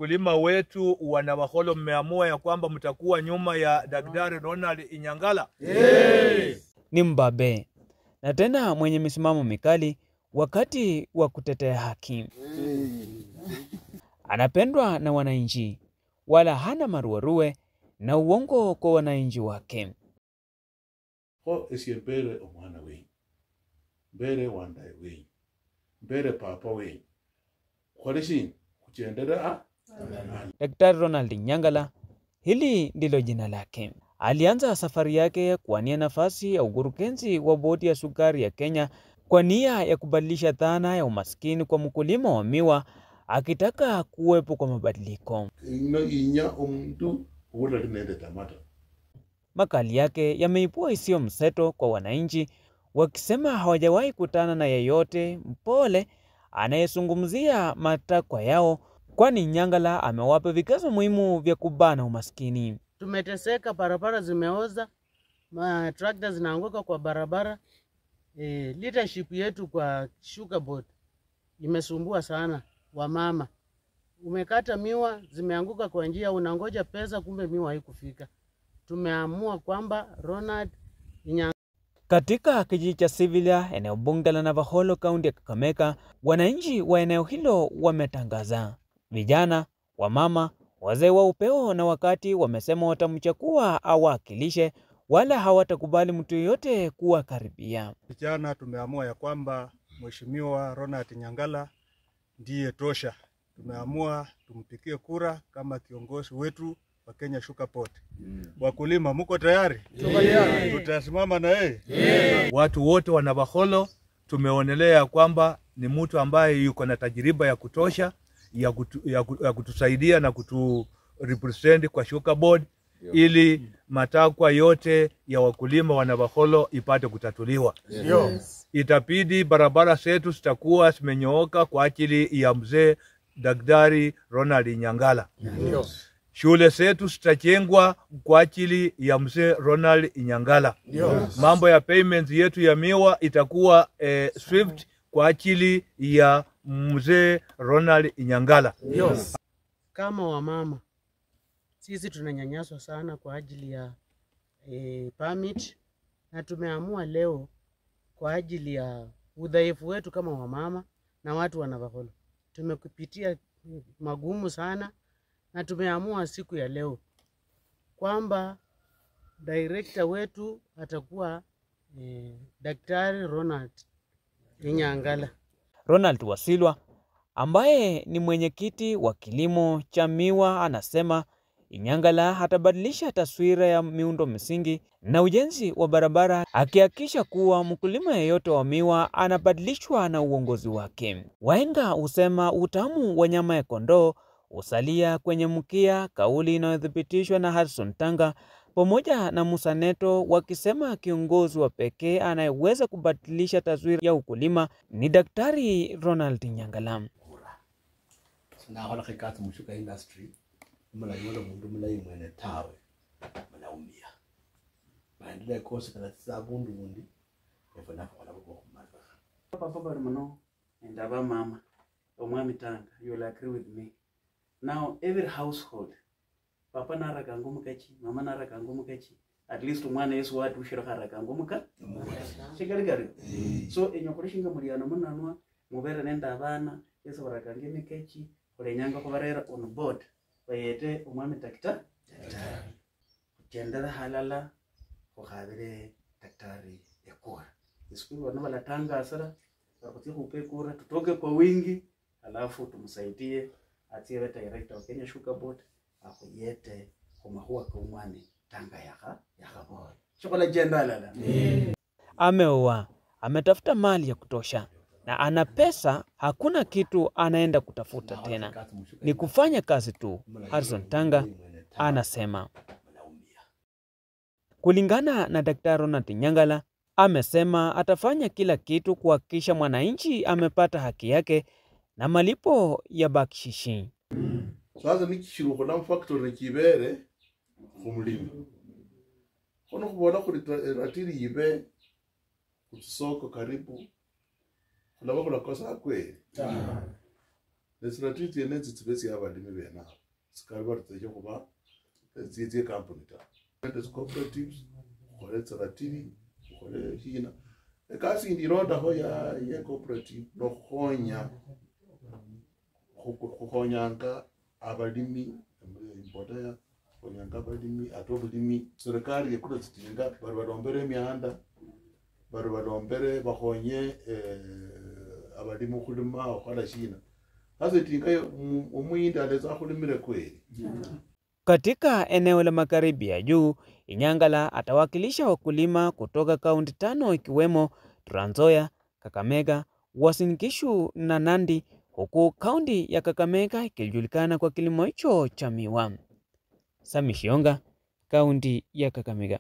wakulima wetu Wanavakholo mmeamua ya kwamba mtakuwa nyuma ya Daktari Ronald Inyangala. Ni mbabe na tena mwenye misimamo mikali wakati wa kutetea haki. Anapendwa na wananchi, wala hana maruerue na uongo kwa wananchi wake. Ho esiepere omwana we. Mbere wanda we. Mbere papa we. Kholishi kuchendera. Daktari Ronald Inyangala, hili ndilo jina lake. Alianza safari yake kuwania nafasi ya ukurugenzi wa bodi ya sukari ya Kenya kwa nia ya kubadilisha dhana ya umaskini kwa mkulima wa miwa, akitaka kuwepo kwa mabadiliko. Makali yake yameibua hisia mseto kwa wananchi, wakisema hawajawahi kutana na yeyote mpole anayezungumzia matakwa yao, kwani Inyangala amewapa vikazo muhimu vya kubana umaskini. Tumeteseka, barabara zimeoza, tractors zinaanguka kwa barabara. Leadership yetu kwa sugar board imesumbua sana. Wamama, umekata miwa zimeanguka kwa njia, unangoja pesa kumbe miwa haikufika. Tumeamua kwamba Ronald Inyangala. Katika kijiji cha Sivilia, eneo bunge la Navakholo, kaunti ya Kakamega, wananchi wa eneo hilo wametangaza. Vijana, wamama, wazee wa upeo na wakati wamesema watamchagua awakilishe, wala hawatakubali mtu yote kuwa karibia. Vijana tumeamua ya kwamba Mheshimiwa Ronald Inyangala ndiye tosha. Tumeamua tumpikie kura kama kiongozi wetu wa Kenya Sugar Board. Wakulima mko tayari? Tutasimama na yeye. Watu wote wa Navakholo tumeonelea kwamba ni mtu ambaye yuko na tajiriba ya kutosha ya kutusaidia na kuturepresent kwa Sugar Board, ili matakwa yote ya wakulima wa Navakholo ipate kutatuliwa. Itabidi barabara zetu zitakuwa zimenyooka kwa ajili ya mzee Daktari Ronald Inyangala. Shule zetu zitajengwa kwa ajili ya mzee Ronald Inyangala. Mambo ya payments yetu ya miwa itakuwa swift kwa ajili ya mzee Ronald Inyangala. Kama wamama, sisi tunanyanyaswa sana kwa ajili ya permit, na tumeamua leo kwa ajili ya udhaifu wetu kama wamama na watu wa Navakholo. Tumekupitia magumu sana, na tumeamua siku ya leo kwamba director wetu atakuwa Daktari Ronald Inyangala. Ronald Wasilwa, ambaye ni mwenyekiti wa kilimo cha miwa, anasema Inyangala hatabadilisha taswira ya miundo msingi na ujenzi wa barabara, akihakikisha kuwa mkulima yeyote wa miwa anabadilishwa na uongozi wake. Wahenga husema utamu wa nyama ya kondoo usalia kwenye mkia, kauli inayothibitishwa na Harrison Tanga pamoja na Musa Neto, wakisema kiongozi wa pekee anayeweza kubadilisha taswira ya ukulima ni Daktari Ronald Inyangala. Na wala kikatu mshuka industry mala yona mundu mala imwene tawe mala umia maendelea kosa kana sabundu mundi efana kwa kwa kumaka papa barmano and aba mama omwami Tanga, you'll agree with me. Now every household papa naraka ngumukachi, mama naraka ngumukachi, at least umwana yesu watu ushiraka raka ngumuka shigarigari. So enyokoreshinga muliano munanwa mubere nenda abana yesu baraka ngemekechi kulenyanga kubarera on board bayete umwami Daktari gendera halala kukhabire Daktari yakura isiku wana bala Tanga asara wakutia kupe kura tutoke kwa wingi, alafu tumsaidie atiwe director wa Kenya Sugar Board akuyete kumahua kwa umwami Tanga yakabora chokola jendala. Ameoa, ametafuta mali ya kutosha na ana pesa, hakuna kitu anaenda kutafuta tena, ni kufanya kazi tu. Harrison Tanga anasema. Kulingana na Daktari Ronald Inyangala, amesema atafanya kila kitu kuhakikisha mwananchi amepata haki yake na malipo ya bakshishi. Sasa nikishiruko na factory kibere kumulima. Kono kubona kuri ratiri yibe kusoko karibu. Kuna kosa kweli. Nesratiri tienezi tsibesi abalimi bena sikali barutse kuba zizi company ta the cooperatives khole tsiratiri khole hina kasi ndironda ho ya cooperative no khonyanga abalimi imboda khonyanga abalimi atobulimi serikali yekula tsitinga bari balombere emihanda bari balombere bakhonye abalimu khulima okhola shina hasa tinga umuyindi aleza khulimire kweli. Katika eneo la magharibi ya juu, Inyangala atawakilisha wakulima kutoka kaunti 5 ikiwemo Trans Nzoia, Kakamega, Uasin Gishu na Nandi, huku kaunti ya Kakamega ikijulikana kwa kilimo hicho cha miwa. Sami Shionga, kaunti ya Kakamega.